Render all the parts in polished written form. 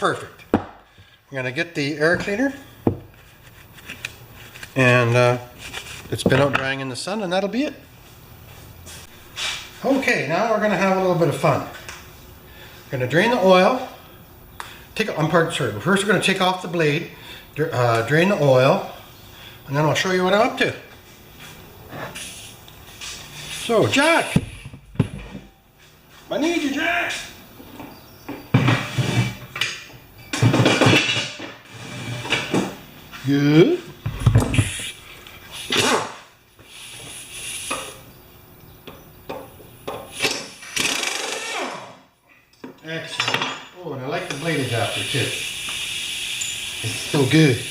perfect. I'm going to get the air cleaner and it's been out drying in the sun, and that'll be it. Okay, now we're going to have a little bit of fun. We're going to drain the oil. First we're going to take off the blade, drain the oil, and then I'll show you what I'm up to. So, Jack! I need you, Jack! Good. Excellent. Oh, and I like the blade adapter too. It's so good.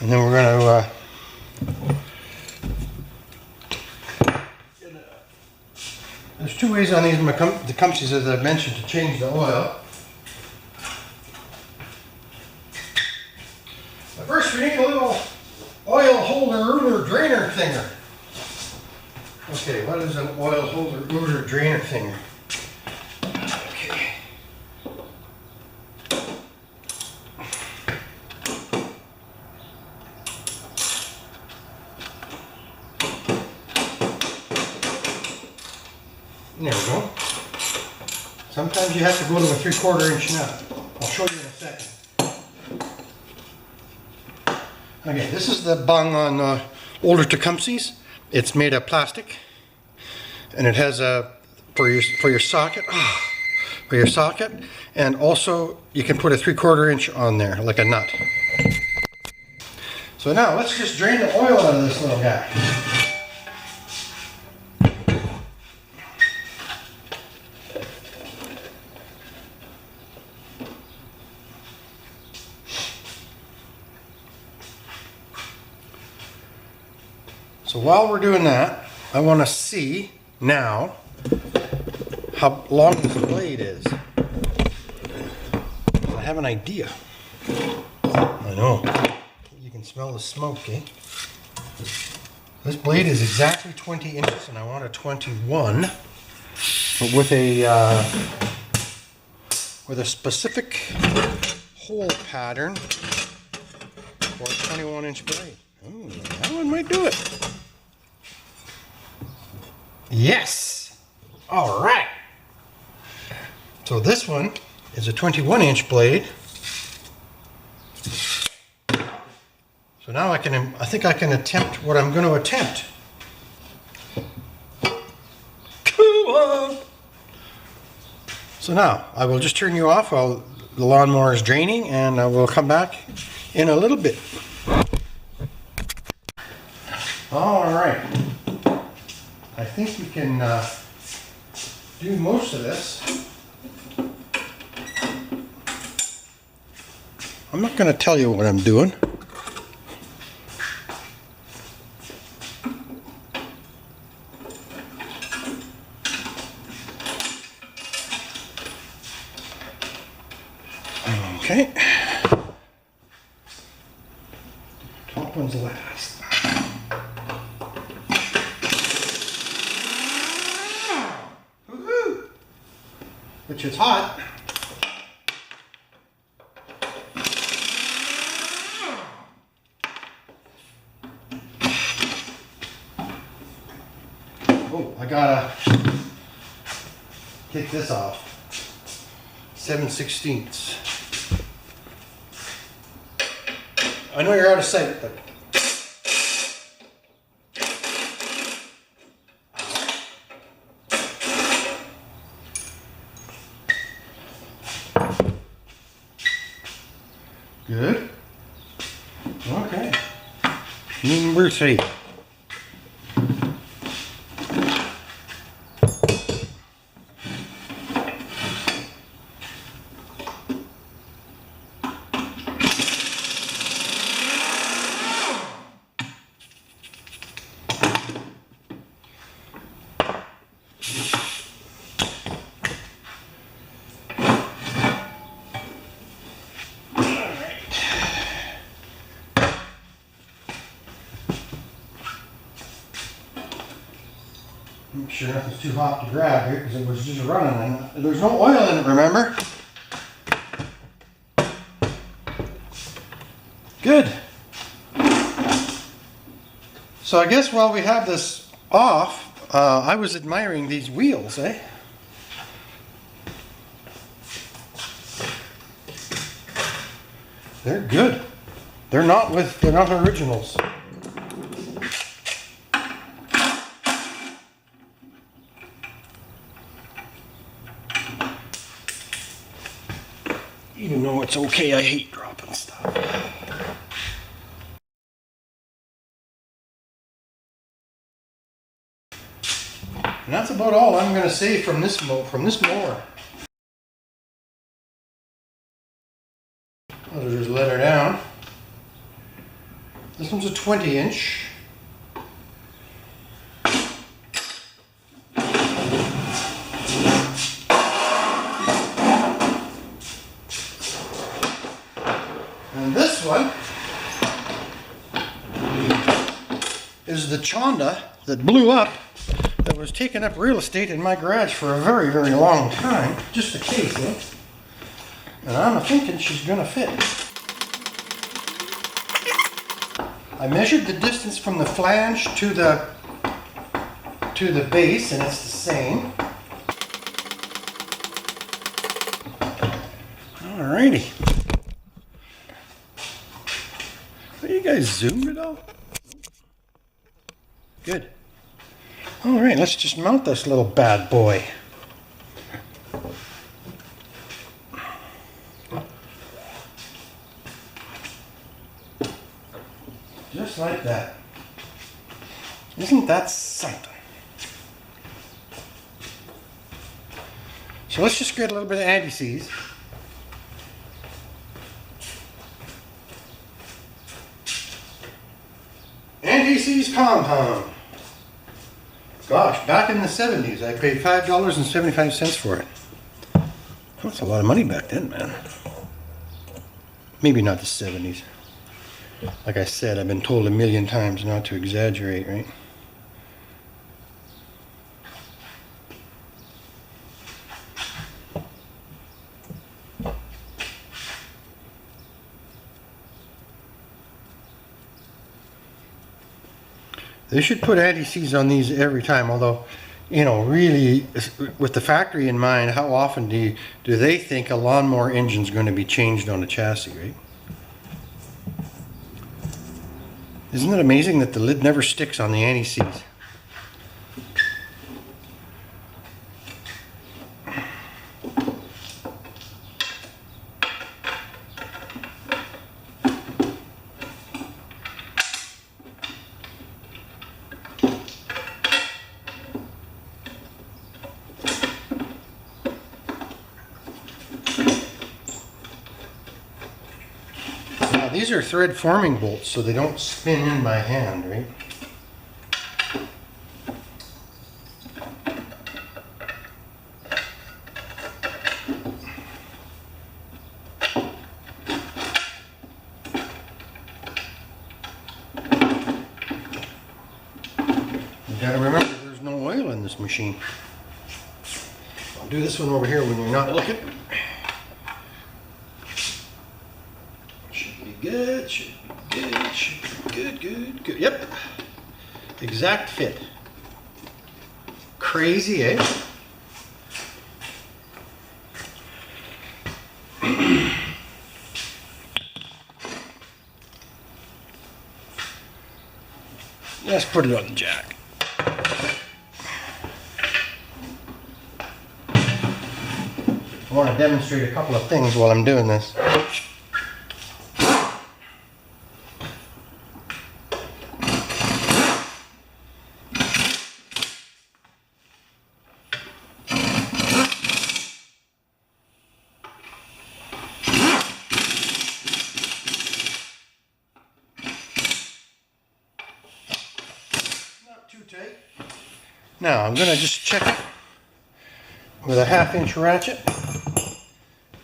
And then we're going to there's two ways on these Tecumsehs, as I mentioned, to change the oil. But first we need a little oil holder drainer thinger. Okay, what is an oil holder drainer thinger? Okay. There we go. Sometimes you have to go to a 3/4 inch nut. I'll show you in a second. Okay, this is the bung on older Tecumsehs. It's made of plastic, and it has a for your socket, and also you can put a 3/4 inch on there like a nut. So now let's just drain the oil out of this little guy. So while we're doing that, I want to see now how long this blade is. I have an idea. I know. You can smell the smoke, eh? This blade is exactly 20 inches, and I want a 21, but with a specific hole pattern for a 21-inch blade. Ooh, that one might do it. Yes! All right. So this one is a 21-inch blade. So now I think I can attempt what I'm going to attempt. Come on! So now I will just turn you off while the lawnmower is draining, and I will come back in a little bit. All right. I think we can do most of this. I'm not going to tell you what I'm doing. Okay. Top one's last. Which is hot. Oh, I gotta take this off. 7/16. I know you're out of sight, but good. Okay. Number 3. Make sure nothing's too hot to grab here because it was just running and there's no oil in it, remember? Good. So I guess while we have this off, I was admiring these wheels, eh? They're good. They're not originals. Even though it's okay, I hate dropping stuff. And that's about all I'm going to say from this mower. I'll just let her down. This one's a 20-inch. And this one is the Chonda that blew up, that was taking up real estate in my garage for a very, very long time. Just a case, eh? And I'm thinking she's gonna fit. I measured the distance from the flange to the base, and it's the same. Alrighty. Are you guys zoomed at all? Good. Alright, let's just mount this little bad boy. Just like that. Isn't that something? So let's just get a little bit of anti-seize. Anti-seize compound. Gosh, back in the 70s, I paid $5.75 for it. That's a lot of money back then, man. Maybe not the 70s. Like I said, I've been told a million times not to exaggerate, right? They should put anti-seize on these every time, although, you know, really, with the factory in mind, how often do they think a lawnmower engine's going to be changed on a chassis, right? Isn't it amazing that the lid never sticks on the anti-seize? These are thread forming bolts, so they don't spin in by hand, right? You gotta remember there's no oil in this machine. I'll do this one over here when you're not looking. Good, should be good, should be good, good, good. Yep. Exact fit. Crazy, eh? Let's put it on the jack. I want to demonstrate a couple of things while I'm doing this. Too tight. Now I'm going to just check it with a 1/2-inch ratchet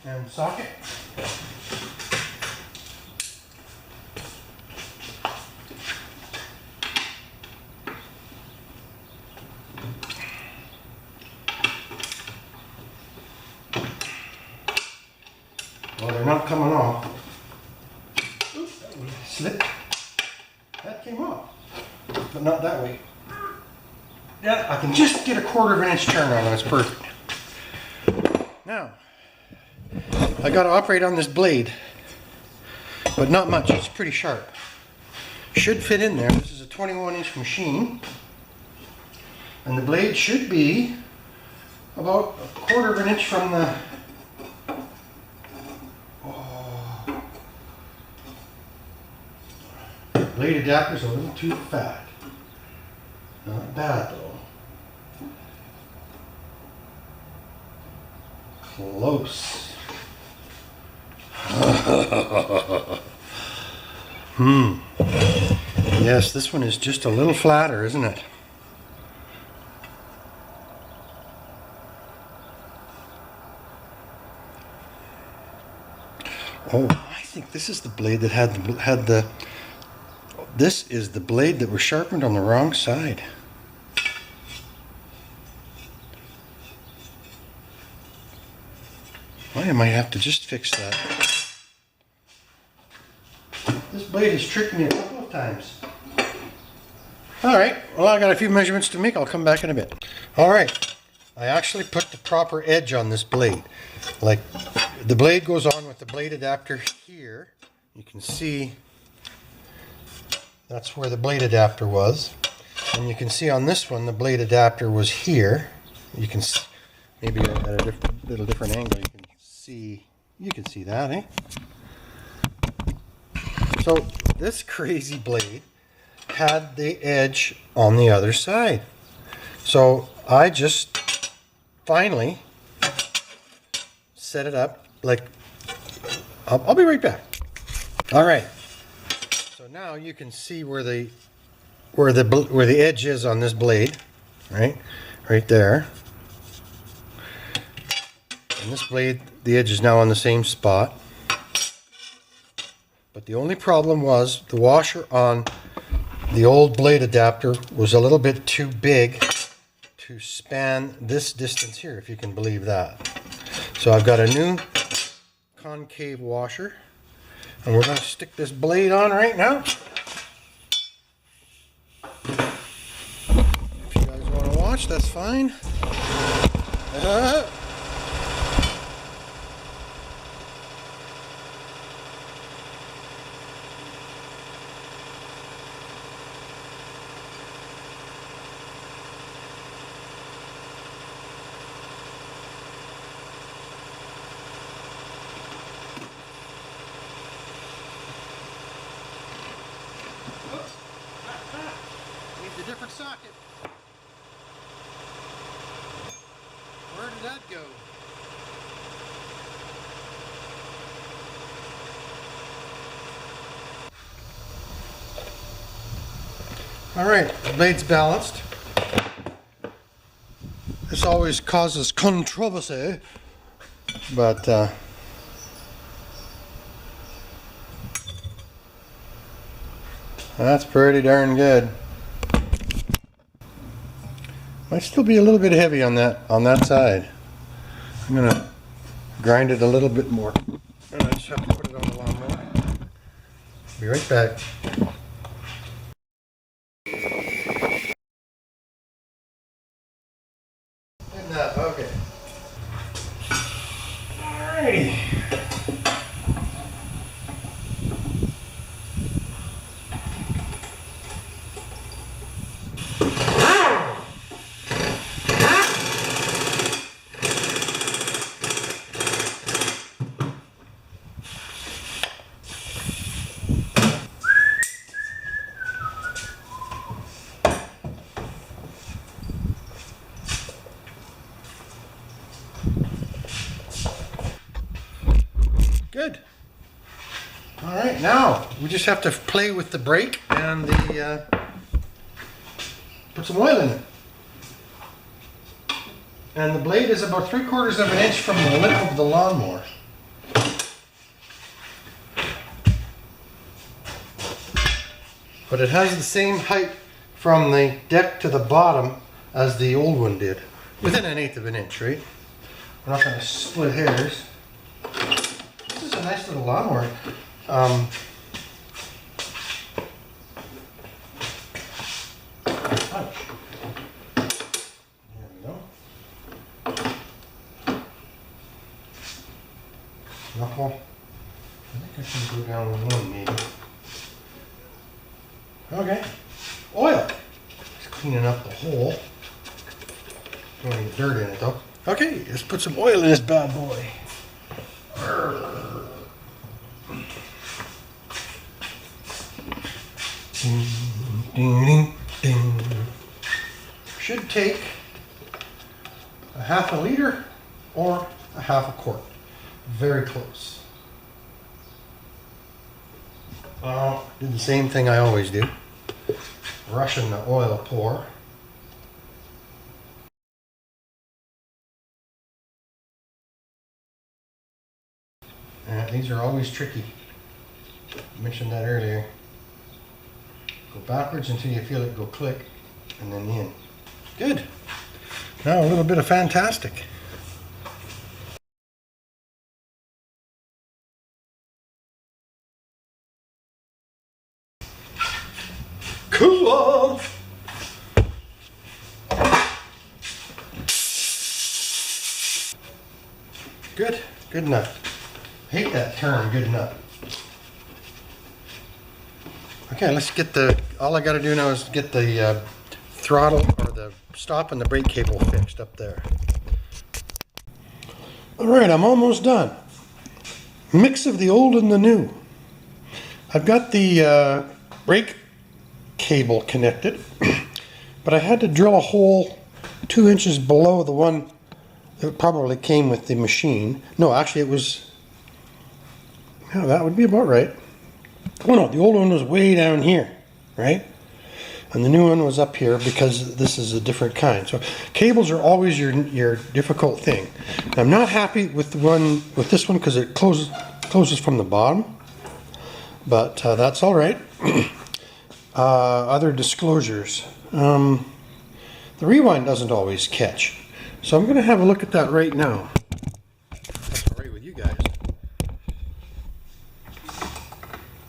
and socket. are not coming off. Oops, that one slipped. That came off, but not that way. Yeah, I can just get a 1/4 inch turn on it. It's perfect. Now, I got to operate on this blade, but not much. It's pretty sharp. Should fit in there. This is a 21-inch machine, and the blade should be about a 1/4 inch from the. Blade adapter's a little too fat. Not bad though. Close. Yes, this one is just a little flatter, isn't it? Oh, I think this is the blade that had the. This is the blade that was sharpened on the wrong side. I might have to just fix that. This blade has tricked me a couple of times. Alright, well, I got a few measurements to make. I'll come back in a bit. Alright, I actually put the proper edge on this blade. Like, the blade goes on with the blade adapter here. You can see that's where the blade adapter was. And you can see on this one, the blade adapter was here. You can see, maybe at a little different angle, you can see that, eh? So this crazy blade had the edge on the other side. So I just finally set it up like, I'll be right back. All right. So now you can see where the edge is on this blade, right there. And this blade, the edge is now on the same spot. But the only problem was the washer on the old blade adapter was a little bit too big to span this distance here, if you can believe that. So I've got a new concave washer, and we're going to stick this blade on right now. If you guys want to watch, that's fine. Needs a different socket. Where did that go? Alright, the blade's balanced. This always causes controversy, but that's pretty darn good. Might still be a little bit heavy on that side. I'm gonna grind it a little bit more. And I just have to put it on the lawnmower. Be right back. Okay. Alrighty. Good. All right, now we just have to play with the brake and the put some oil in it. And the blade is about 3/4 of an inch from the lip of the lawnmower. But it has the same height from the deck to the bottom as the old one did. Within 1/8 of an inch, right? We're not going to split hairs. This is a nice little lawnmower. Ouch. There we go. Knuckle. I think I can go down one maybe. Okay. Oil. Just cleaning up the hole. Don't want any dirt in it though. Okay, let's put some oil in this bad boy. Ding, ding, ding, ding. Should take a half a liter or a half a quart. Very close. Do the same thing I always do. Rushing the oil pour. These are always tricky. I mentioned that earlier. Go backwards until you feel it go click, and then in. Good. Now a little bit of fantastic. Cool. Good. Good enough. Hate that term, good enough. Okay, let's get all I got to do now is get the throttle or the stop and the brake cable fixed up there. All right, I'm almost done. Mix of the old and the new. I've got the brake cable connected, but I had to drill a hole 2 inches below the one that probably came with the machine. No, actually it was, yeah, that would be about right. Oh no, the old one was way down here, right? And the new one was up here because this is a different kind. So cables are always your difficult thing. I'm not happy with this one because it closes from the bottom, but that's all right. Other disclosures. The rewind doesn't always catch. So I'm going to have a look at that right now. That's all right with you guys.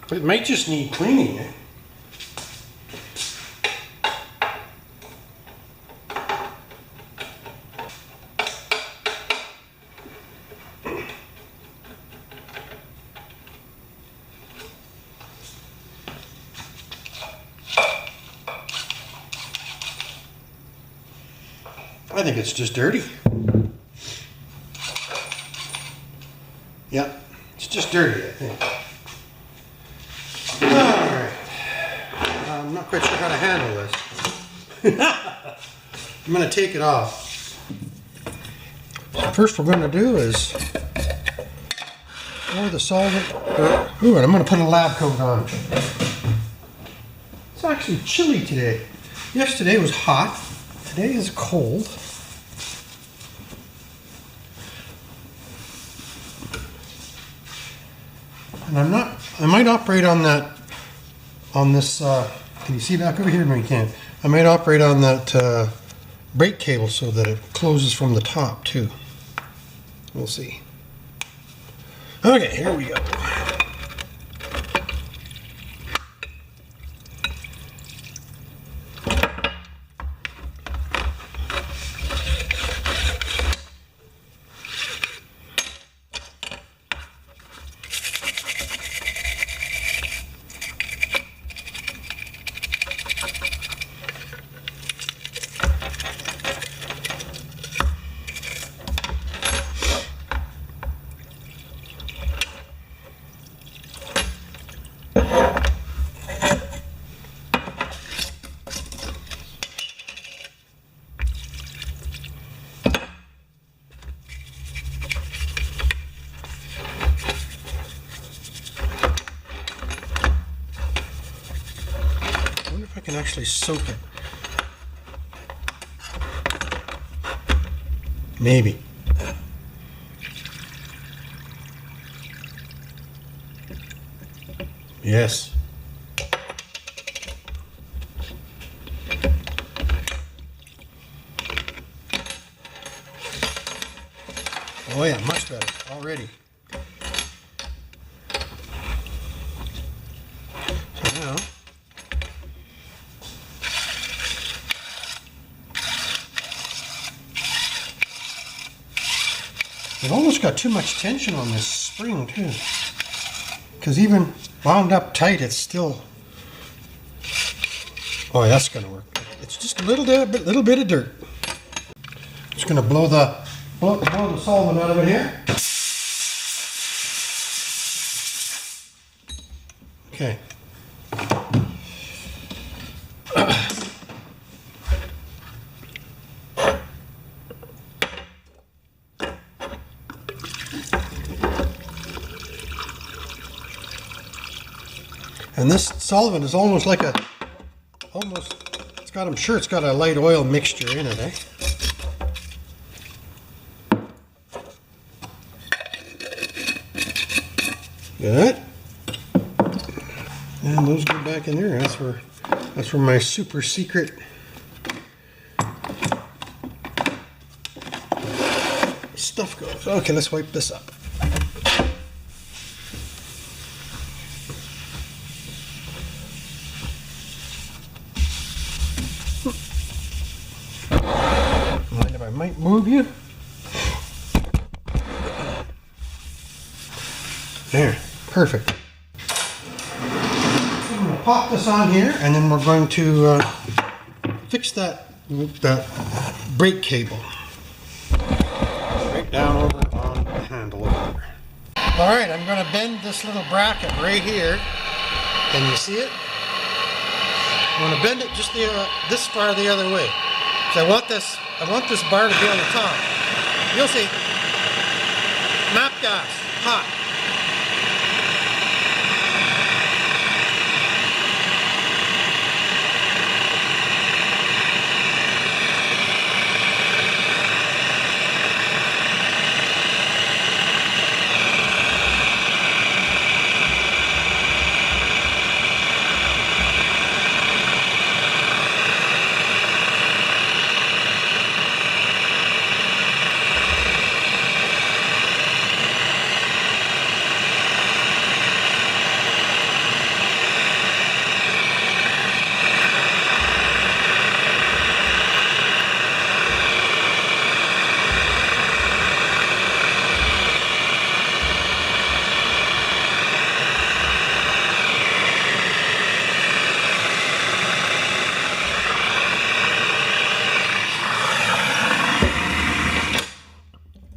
But it might just need cleaning. I think it's just dirty. Yeah, it's just dirty, I think. Alright. I'm not quite sure how to handle this. I'm going to take it off. So first we're going to do is pour the solvent. Ooh, and I'm going to put a lab coat on. It's actually chilly today. Yesterday was hot. Today is cold. And I might operate on this, can you see back over here? No, you can't. I might operate on that brake cable so that it closes from the top too. We'll see. Okay, here we go. I can actually soak it. Maybe. Yes. Oh yeah, much better already. now. I've almost got too much tension on this spring too, because even wound up tight, it's still. Oh, that's going to work. It's just a little bit of dirt. Just going to blow the solvent out of it here. Okay. And this solvent is almost like I'm sure it's got a light oil mixture in it, eh? Good. And those go back in there. That's where my super secret stuff goes. Okay, let's wipe this up. Mind if I might move you? There, perfect. I'm going to pop this on here, and then we're going to fix that brake cable right down over on the handle over there. All right, I'm going to bend this little bracket right here. Can you see it? I'm going to bend it just this far the other way. So I want this bar to be on the top. You'll see. Map gas, hot.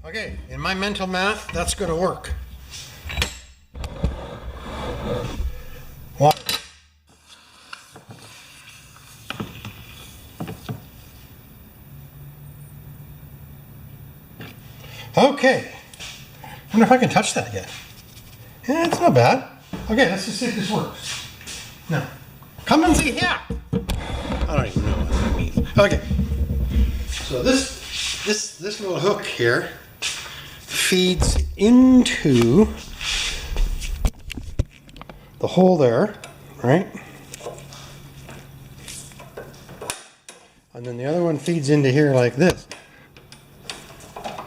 Okay, in my mental math, that's going to work. Water. Okay. I wonder if I can touch that yet. Yeah, it's not bad. Okay, let's just see if this works. Now, come and see here. I don't even know what that means. Okay. So this little hook here feeds into the hole there, right? And then the other one feeds into here like this.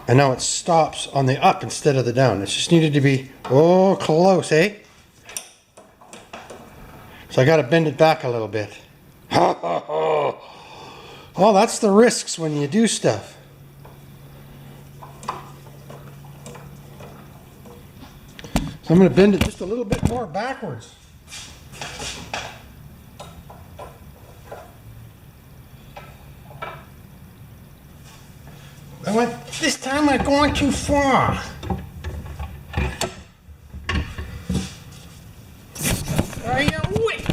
And now it stops on the up instead of the down. It just needed to be, oh, close, eh? So I got to bend it back a little bit. Well, that's the risks when you do stuff. So I'm going to bend it just a little bit more backwards. This time I'm going too far. Wait.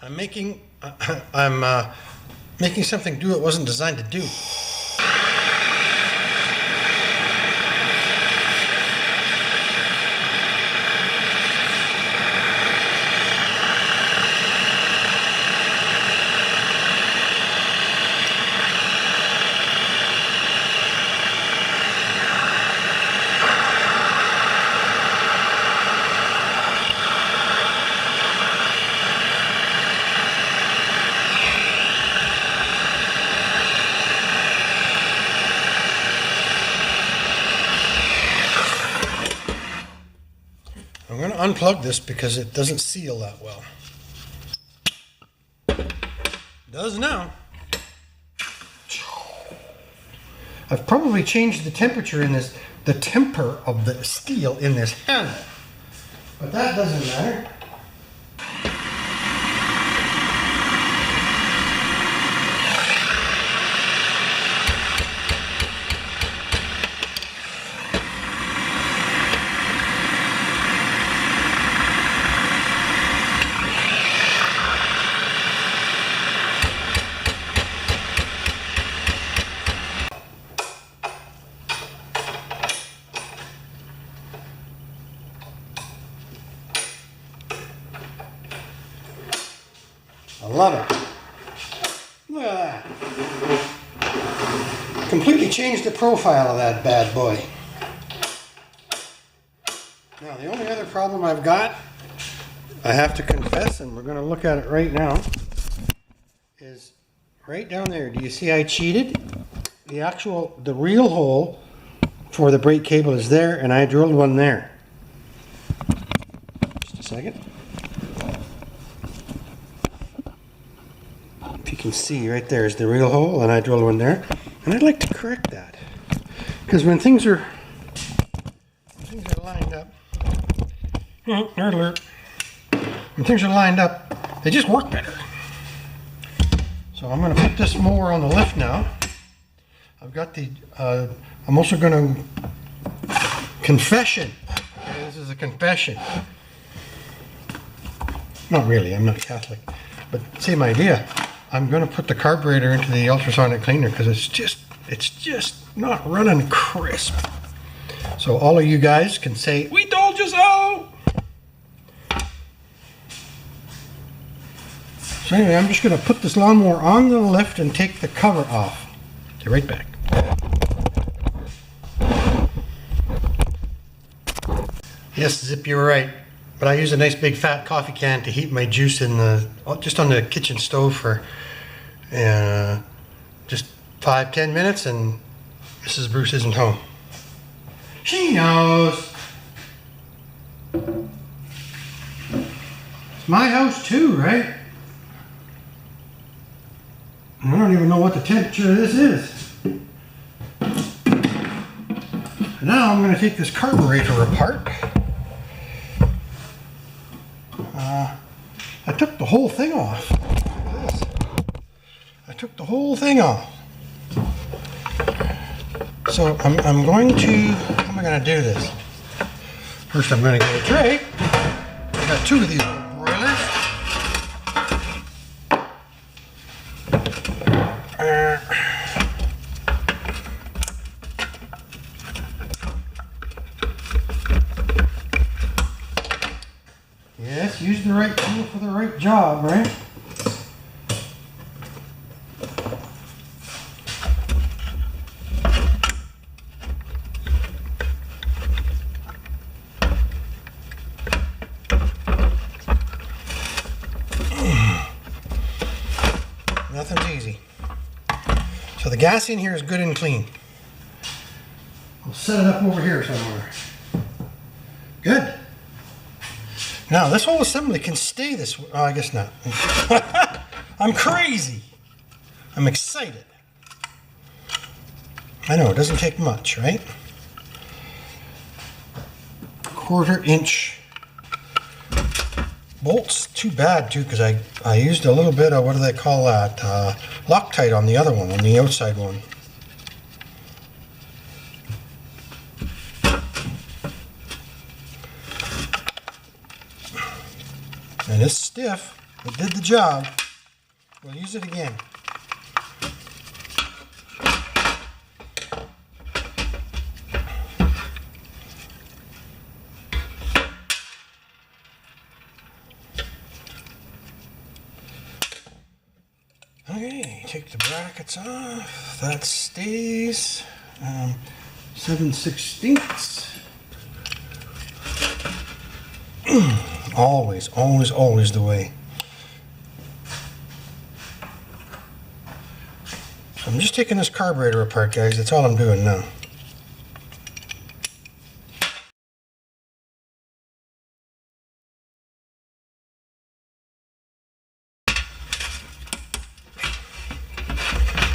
I'm making something do it wasn't designed to do. unplug this because it doesn't seal that well. It does now. I've probably changed the temperature in this, the temper of the steel in this handle, but that doesn't matter. I love it. Look at that. Completely changed the profile of that bad boy. Now the only other problem I've got, I have to confess, and we're going to look at it right now, is right down there. Do you see I cheated? The real hole for the brake cable is there, and I drilled one there. Just a second. You can see right there is the real hole, and I drilled one there, and I'd like to correct that, because when things are lined up, nerd alert, when things are lined up, they just work better. So I'm going to put this mower on the lift now. I've got the I'm also going to confession. Okay, this is a confession. Not really, I'm not Catholic, but same idea. I'm going to put the carburetor into the ultrasonic cleaner because it's just not running crisp. So all of you guys can say, "We told you so." So anyway, I'm just going to put this lawnmower on the lift and take the cover off. Be right back. Yes, Zip, you were right. But I use a nice big fat coffee can to heat my juice in just on the kitchen stove for just 5-10 minutes, and Mrs. Bruce isn't home. She knows. It's my house too, right? I don't even know what the temperature of this is. Now I'm going to take this carburetor apart. I took the whole thing off. Look at this. I took the whole thing off. So I'm going to, how am I going to do this? First I'm going to get a tray. I got two of these little broilers. Yes, use the right tool for the right job, right? Nothing's easy. So the gas in here is good and clean. We'll set it up over here somewhere. Good. Now this whole assembly can stay this way. Oh, I guess not. I'm crazy. I'm excited. I know, it doesn't take much, right? 1/4 inch bolts. Too bad too, because I used a little bit of, what do they call that? Loctite on the other one, on the outside one. And it's stiff. It did the job. We'll use it again. Okay, take the brackets off. That stays. 7/16. Always, always, always the way. So I'm just taking this carburetor apart, guys. That's all I'm doing now.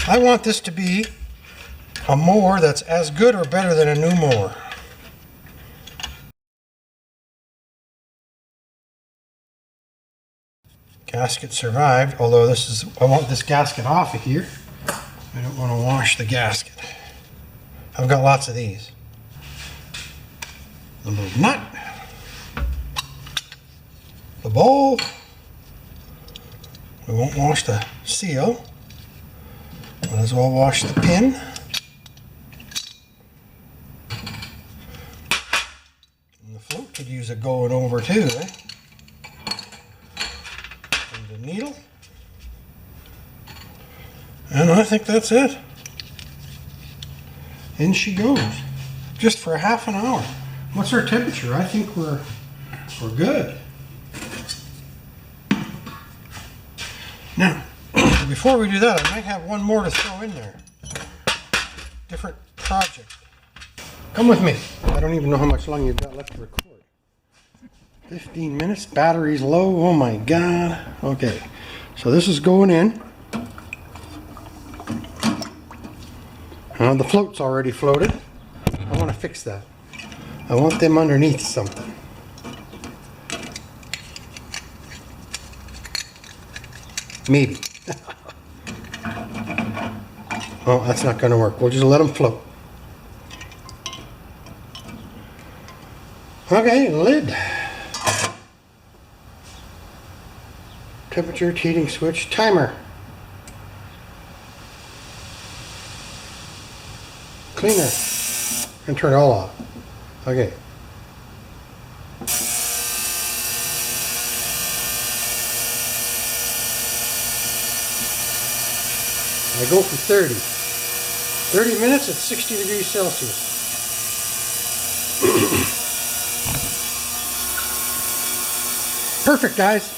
I want this to be a mower that's as good or better than a new mower. Gasket survived, although I want this gasket off of here. I don't want to wash the gasket. I've got lots of these. The little nut. The bowl. We won't wash the seal. Might as well wash the pin. And the float could use a going over too, eh? And the needle. And I think that's it. In she goes. Just for half an hour. What's our temperature? I think we're good. Now, before we do that, I might have one more to throw in there. Different project. Come with me. I don't even know how much longer you've got left to record. 15 minutes, battery's low, oh my god. Okay, so this is going in. The float's already floated. I want to fix that. I want them underneath something. Maybe. Oh, that's not going to work. We'll just let them float. Okay, lid. Temperature, heating switch, timer. Cleaner. And turn it all off. Okay. I go for 30. 30 minutes at 60 degrees Celsius. Perfect, guys.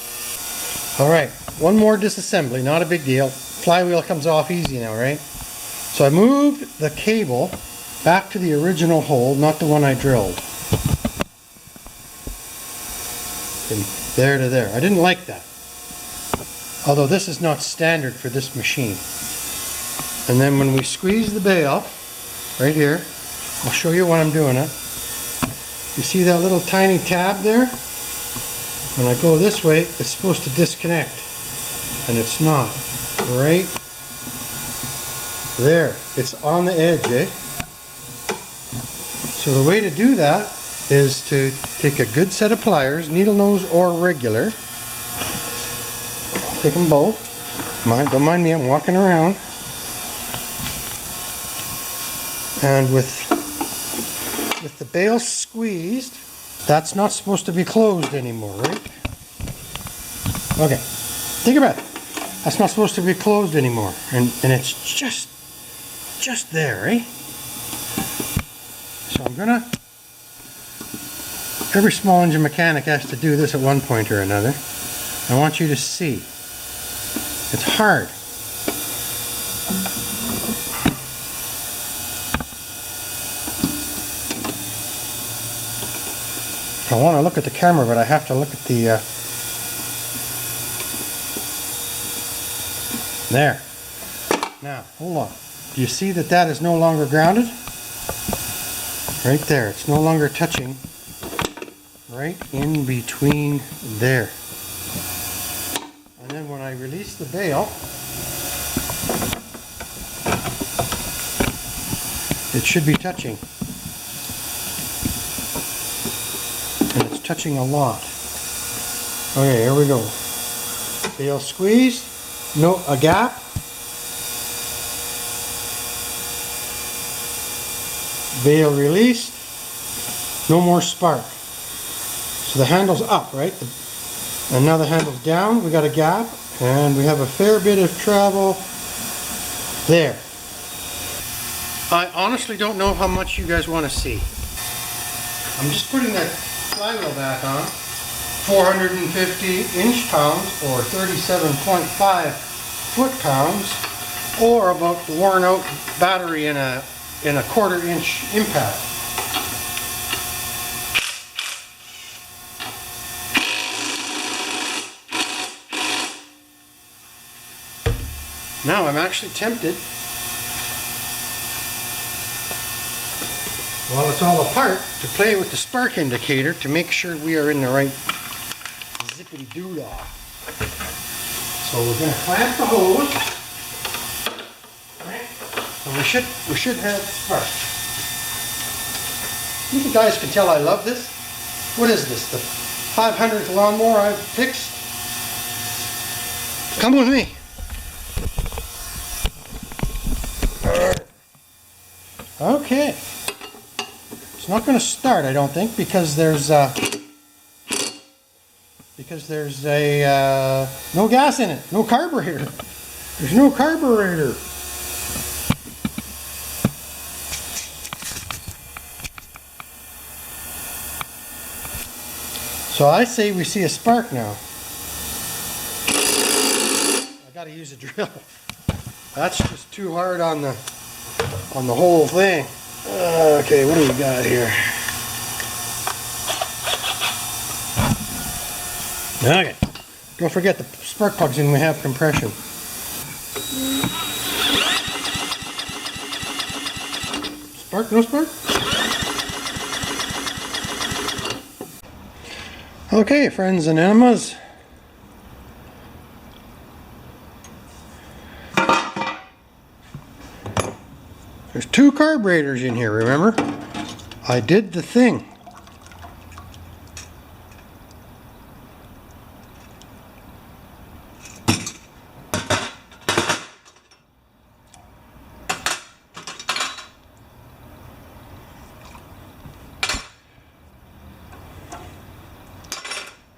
All right, one more disassembly, not a big deal. Flywheel comes off easy now, right? So I moved the cable back to the original hole, not the one I drilled. From there to there. I didn't like that. Although this is not standard for this machine. And then when we squeeze the bail, right here, I'll show you what I'm doing it. You see that little tiny tab there? When I go this way, it's supposed to disconnect. And it's not. Right there. It's on the edge, eh? So the way to do that is to take a good set of pliers, needle nose or regular. Take them both. Don't mind me, I'm walking around. And with the bail squeezed, that's not supposed to be closed anymore, right? Okay, take a breath. That's not supposed to be closed anymore. And it's just there, eh? So I'm gonna, every small engine mechanic has to do this at one point or another. I want you to see. It's hard. I want to look at the camera, but I have to look at the... There. Now, hold on. Do you see that that is no longer grounded? Right there. It's no longer touching. Right in between there. And then when I release the bail, it should be touching. And it's touching a lot. Okay, here we go. Bail squeezed. No, a gap. Bail released. No more spark. So the handle's up, right? And now the handle's down. We got a gap. And we have a fair bit of travel there. I honestly don't know how much you guys want to see. I'm just putting that flywheel back on. 450 inch-pounds or 37.5 foot-pounds, or about worn out battery in a quarter-inch impact. Now I'm actually tempted while it's all apart, to play with the spark indicator to make sure we are in the right zippity-doo-dah. So we're going to clamp the hose, right? And we should have spark. You guys can tell I love this. What is this? The 500th lawnmower I've fixed? Come with me. Okay. It's not going to start, I don't think, because there's no gas in it, no carburetor. There's no carburetor. So I say we see a spark now. I got to use a drill. That's just too hard on the whole thing. Okay, what do we got here? Okay. Don't forget the spark plugs in, we have compression. Spark? No spark? Okay, friends and enemas. There's 2 carburetors in here, remember? I did the thing.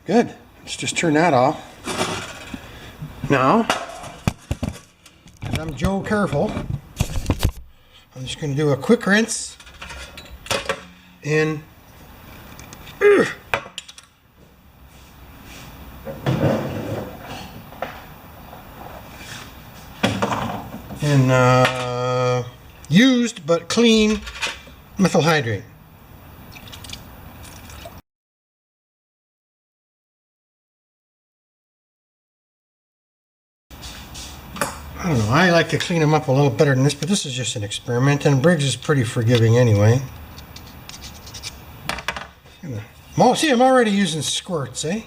Good. Let's just turn that off. Now, because I'm Joe Careful, I'm just going to do a quick rinse in used but clean methyl hydrate. I don't know, I like to clean them up a little better than this, but this is just an experiment, and Briggs is pretty forgiving anyway. See, I'm already using squirts, eh?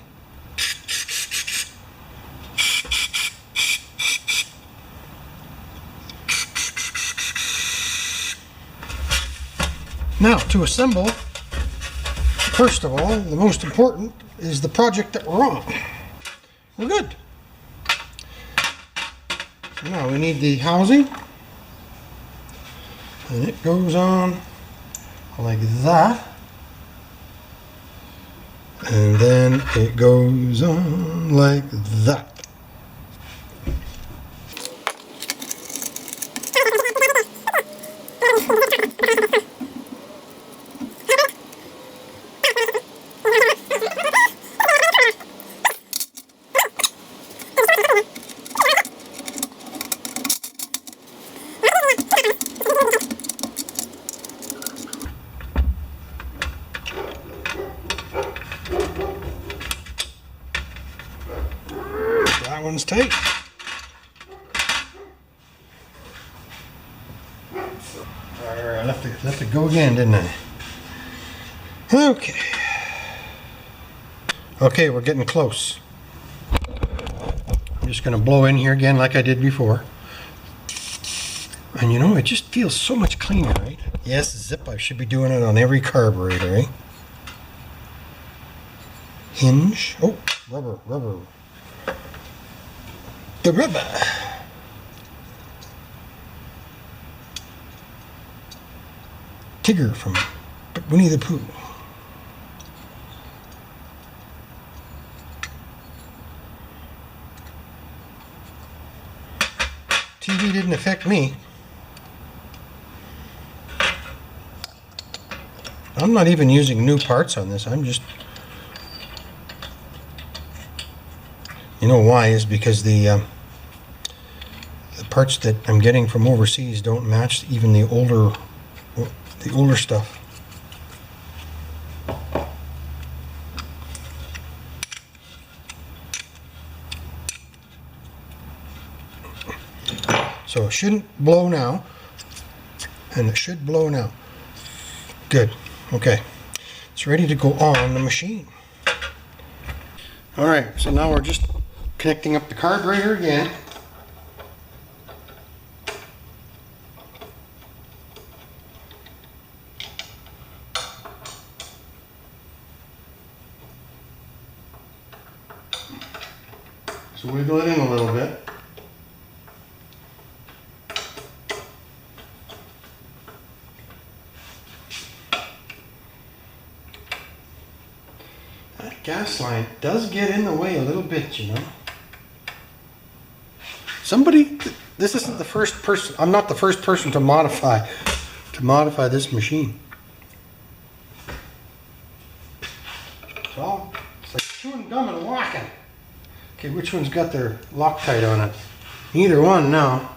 Now, to assemble, first of all, the most important is the project that we're on. We're good. Now we need the housing, and it goes on like that, and then it goes on like that. That one's tight. Alright, I left it go again, didn't I? Okay. Okay, we're getting close. I'm just going to blow in here again like I did before. And you know, it just feels so much cleaner, right? Yes, zip, I should be doing it on every carburetor, eh? Hinge. Oh, rubber. The rubber. Tigger from Winnie the Pooh. TV didn't affect me. I'm not even using new parts on this. I'm just... You know why? Is because the parts that I'm getting from overseas don't match even the older stuff. So it shouldn't blow now, and it should blow now. good. Okay, it's ready to go on the machine. All right, so now we're just connecting up the carburetor again. So wiggle it in a little bit. That gas line does get in the way a little bit, you know. Somebody, this isn't the first person, I'm not the first person to modify this machine. So it's like chewing gum and walking. Okay, which one's got their Loctite on it? Neither one now.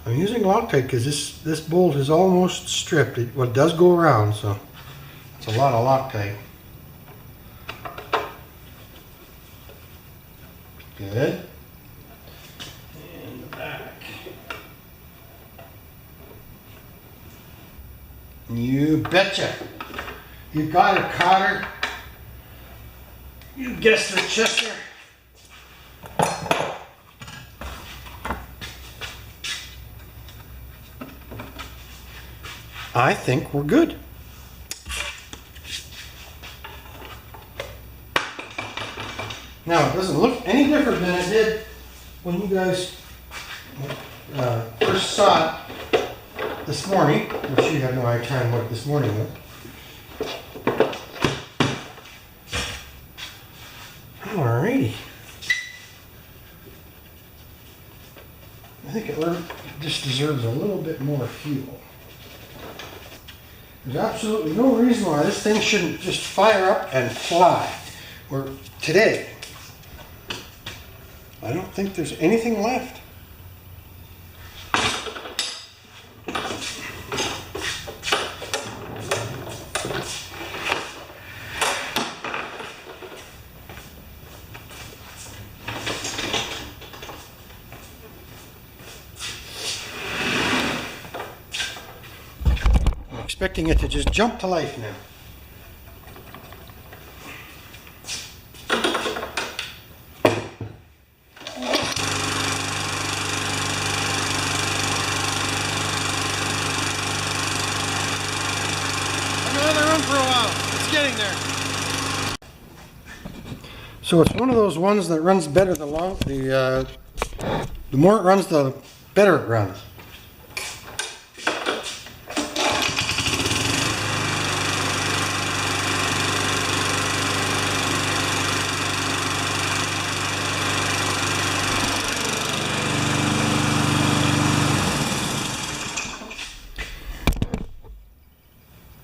I'm using Loctite because this bolt is almost stripped. It does go around, so it's a lot of Loctite. Good. And the back. You betcha. You got it, Cotter. You guessed it, Chester. I think we're good. Now, it doesn't look any different than it did when you guys first saw it this morning, which you have no idea what this morning was. Alrighty. I think it just deserves a little bit more fuel. There's absolutely no reason why this thing shouldn't just fire up and fly. Or today, I don't think there's anything left. I'm expecting it to just jump to life now. For a while. It's getting there. So it's one of those ones that runs better the more it runs, the better it runs.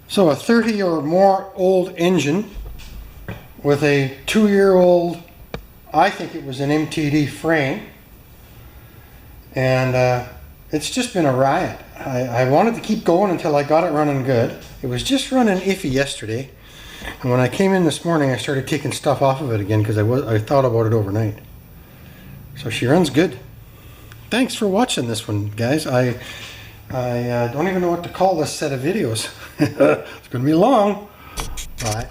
So a 30 or more old engine with a 2-year-old, I think it was an MTD frame, and it's just been a riot. I wanted to keep going until I got it running good. It was just running iffy yesterday, and when I came in this morning I started taking stuff off of it again because I thought about it overnight. So she runs good. Thanks for watching this one, guys. I don't even know what to call this set of videos. It's going to be long. Bye.